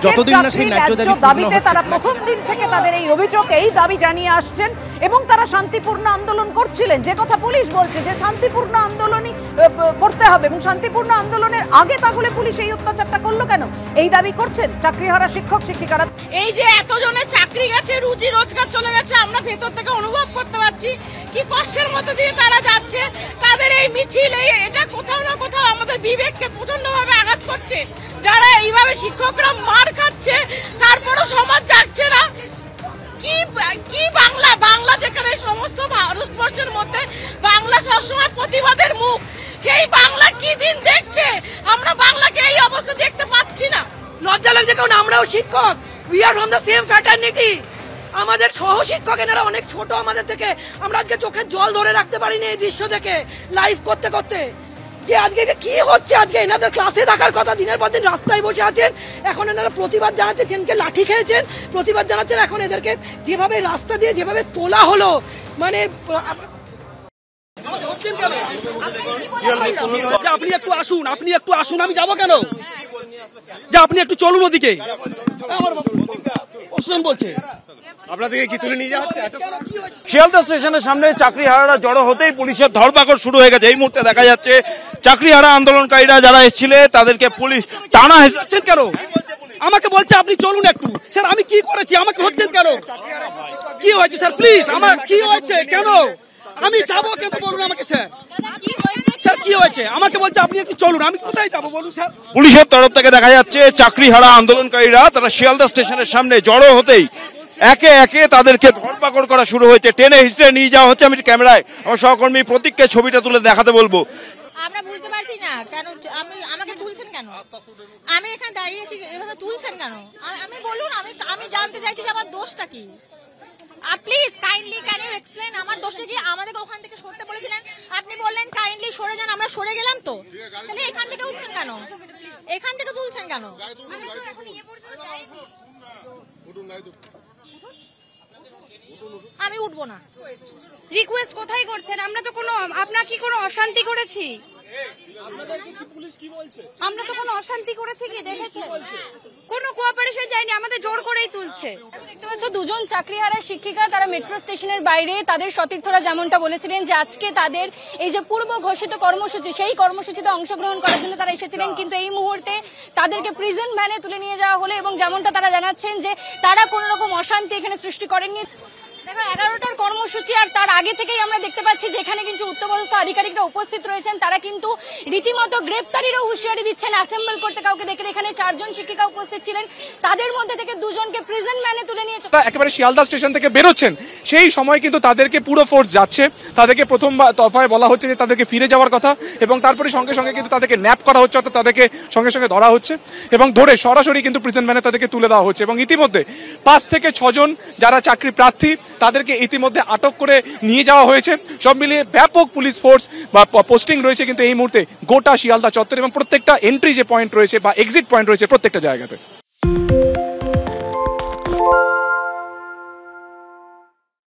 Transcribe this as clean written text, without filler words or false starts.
যতদিন না সেই ন্যায্য দাবিতে তারা প্রথম দিন থেকে তাদের এই অভিযোগ, এই দাবি জানিয়ে আসছেন এবং তারা শান্তিপূর্ণ আন্দোলন করছিলেন। যে কথা পুলিশ বলছে যে শান্তিপূর্ণ আন্দোলনই করতে হবে এবং শান্তিপূর্ণ আন্দোলনের আগে তাহলে পুলিশ এই অত্যাচারটা করলো কেন, এই দাবি করছেন চাকরিহারা শিক্ষক শিক্ষিকারা। এই যে এতজনের চাকরি গেছে, রুজি রোজগার চলে গেছে, আমরা ভেতর থেকে অনুভব করতে পারছি কি কষ্টের মধ্যে দিয়ে তারা যাচ্ছে। তাদের এই মিছিল, এটা কোথাও না কোথাও আমাদের বিবেককে প্রচন্ডভাবে আঘাত করছে। যারা এইভাবে শিক্ষকরা মার খাচ্ছে তারপরও সমাজ যাচ্ছে না। কি বাংলা যেখানে সমস্ত ভারতবর্ষের মধ্যে বাংলা সবসময় প্রতিবাদের মুখ, সেই বাংলা কি দিন দেখছে? আমরা বাংলাকে এই অবস্থা দেখতে পাচ্ছি না। লজ্জা লাগছে কারণ আমরাও শিক্ষক, we are from the same fraternity. আমাদের সহ শিক্ষক এনারা অনেক ছোট আমাদের থেকে। আমরা আজকে চোখের জল ধরে রাখতে পারিনি এই দৃশ্য দেখে, লাইভ করতে করতে যে আজকে এটা কি হচ্ছে। আজকে এনাদের ক্লাসে থাকার কথা, দিনের পর দিন রাস্তায় বসে আছেন। এখন এনারা প্রতিবাদ জানাচ্ছেন, সেনকে লাঠি খেয়েছেন, প্রতিবাদ জানাচ্ছেন। এখন এদেরকে যেভাবে রাস্তা দিয়ে যেভাবে তোলা হলো, মানে আপনি একটু আসুন, আপনি একটু আসুন, আমি যাবো কেন? যে আপনি একটু চলুন ওদিকে। বলছে আপনাদেরকে কি তুলে নিয়ে যাচ্ছে? শিয়ালদা স্টেশনের সামনে চাকরিহারারা জড়ো হতেই পুলিশের ধরপাকড় শুরু হয়ে গেছে। এই মুহূর্তে দেখা যাচ্ছে চাকরিহারা আন্দোলনকারীরা যারা এসেছিল তাদেরকে পুলিশ টানা হেঁচড়াচ্ছেন। কেন আমাকে বলছে আপনি চলুন একটু। স্যার আমি কি করেছি? আমাকে হচ্ছেন কেন? কি হয়েছে স্যার? প্লিজ আমার কি হয়েছে? কেন আমি যাবো? কেন বলুন আমাকে স্যার। স্যার কি হয়েছে? আমাকে বলছে আপনি একটু চলুন, আমি কোথায় যাবো বলুন স্যার? পুলিশের তরফ থেকে দেখা যাচ্ছে চাকরিহারা আন্দোলনকারীরা তারা শিয়ালদা স্টেশনের সামনে জড়ো হতেই একে একে তাদেরকে ধরপাকড় করা শুরু হয়েছে, টেনে হিচড়ে নিয়ে যাওয়া হচ্ছে। আমি ক্যামেরায় আমার সহকর্মী প্রতীককে ছবিটা তুলে দেখাতে বলবো। আমরা বুঝতে পারছি না কেন আমাকে তুলছেন কেন? আমি এখানে দাঁড়িয়ে আছি, এভাবে তুলছেন কেন? আমি বলুন, আমি জানতে চাইছি যে আমার দোষটা কি। Please kindly can you explain আমার দোষটা কি? আমাদের ওখান থেকে সরতে বলেছিলেন, আপনি বললেন কাইন্ডলি সরে যান, আমরা সরে গেলাম। তো তাহলে এখান থেকে উঠছেন কেন? এখান থেকে তুলছেন কেন? আমরা তো এখন ইয়ে পর্যন্ত যাইনি। আমি উঠবো না। রিকোয়েস্ট কোথায় করছেন? আমরা তো কোনো, আপনার কি কোনো অশান্তি করেছি? আমরা তো কোনো অশান্তি করেছি কি? দেখেছেন কোনো কোঅপারেশন যায়নি, আমাদের জোর করেই তুলছে। দেখতে পাচ্ছ দুজন চাকরিহারা শিক্ষিকা, তারা মেট্রো স্টেশনের বাইরে তাদের সতীর্থরা যেমনটা বলেছিলেন যে আজকে তাদের এই যে পূর্ব ঘোষিত কর্মসূচি, সেই কর্মসূচিতে অংশগ্রহণ করার জন্য তারা এসেছিলেন, কিন্তু এই মুহূর্তে তাদেরকে প্রিজন ভ্যানে তুলে নিয়ে যাওয়া হলো এবং যেমনটা তারা জানাচ্ছেন যে তারা কোনো রকম অশান্তি এখানে সৃষ্টি করেননি। দেখো 11টার কর্মসূচি, আর তার আগে থেকেই আমরা দেখতে পাচ্ছি যেখানে কিন্তু উচ্চপদস্থ আধিকারিকরা উপস্থিত রয়েছেন, তারা কিন্তু রীতিমতো গ্রেপ্তারিরও হুঁশিয়ারি দিচ্ছেন অ্যাসেম্বল করতে কাউকে দেখলে। এখানে 4 জন শিক্ষিকা উপস্থিত ছিলেন, তাদের মধ্যে থেকে 2 জনকে প্রিজন ভ্যানে তুলে নিয়ে একেবারে শিয়ালদা স্টেশন থেকে বেরোচ্ছেন, সেই সময় কিন্তু তাদেরকে পুরো ফোর্স যাচ্ছে। তাদেরকে প্রথম দফায় বলা হচ্ছে যে তাদেরকে ফিরে যাওয়ার কথা এবং তারপরে সঙ্গে সঙ্গে কিন্তু তাদেরকে ন্যাপ করা হচ্ছে, অর্থাৎ তাদেরকে সঙ্গে সঙ্গে ধরা হচ্ছে এবং ধরে সরাসরি কিন্তু প্রিজন ভ্যানে তাদেরকে তুলে দেওয়া হচ্ছে। এবং ইতিমধ্যে 5 থেকে 6 জন যারা চাকরি প্রার্থী তাদেরকে ইতিমধ্যে আটক করে নিয়ে যাওয়া হয়েছে। সব মিলিয়ে ব্যাপক পুলিশ ফোর্স বা পোস্টিং রয়েছে কিন্তু এই মুহূর্তে গোটা শিয়ালদা চত্বর এবং প্রত্যেকটা এন্ট্রি যে পয়েন্ট রয়েছে বা এক্সিট পয়েন্ট রয়েছে প্রত্যেকটা জায়গাতে।